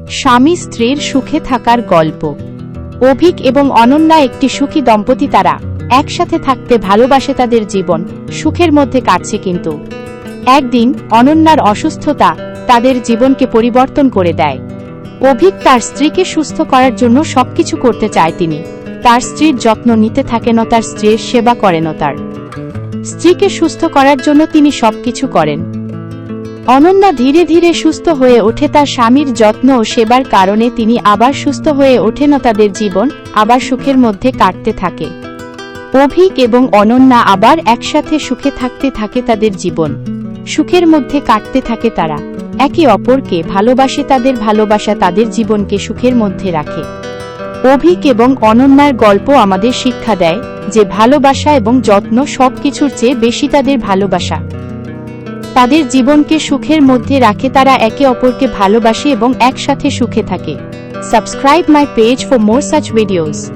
স্বামী স্ত্রীর সুখে থাকার গল্প। অভিক এবং অনন্যা একটি সুখী দম্পতি। তারা একসাথে থাকতে ভালোবাসে, তাদের জীবন সুখের মধ্যে কাটছে। কিন্তু একদিন অনন্যার অসুস্থতা তাদের জীবনকে পরিবর্তন করে দেয়। অভিক তার স্ত্রীকে সুস্থ করার জন্য সবকিছু করতে চায়। তিনি তার স্ত্রীর যত্ন নিতে থাকেন, তার স্ত্রীর সেবা করেন, তার স্ত্রীকে সুস্থ করার জন্য তিনি সবকিছু করেন। অনন্যা ধীরে ধীরে সুস্থ হয়ে ওঠে, তার স্বামীর যত্ন ও সেবার কারণে তিনি আবার সুস্থ হয়ে ওঠেন। তাদের জীবন আবার সুখের মধ্যে কাটতে থাকে। অভিক এবং অনন্যা আবার একসাথে সুখে থাকতে থাকে, তাদের জীবন সুখের মধ্যে কাটতে থাকে। তারা একে অপরকে ভালোবাসে, তাদের ভালোবাসা তাদের জীবনকে সুখের মধ্যে রাখে। অভিক এবং অনন্যার গল্প আমাদের শিক্ষা দেয় যে ভালোবাসা এবং যত্ন সবকিছুর চেয়ে বেশি। তাদের ভালোবাসা তাদের জীবনকে সুখের মধ্যে রাখে। তারা একে অপরকে ভালোবাসে এবং একসাথে সুখে থাকে। Subscribe my page for more such videos.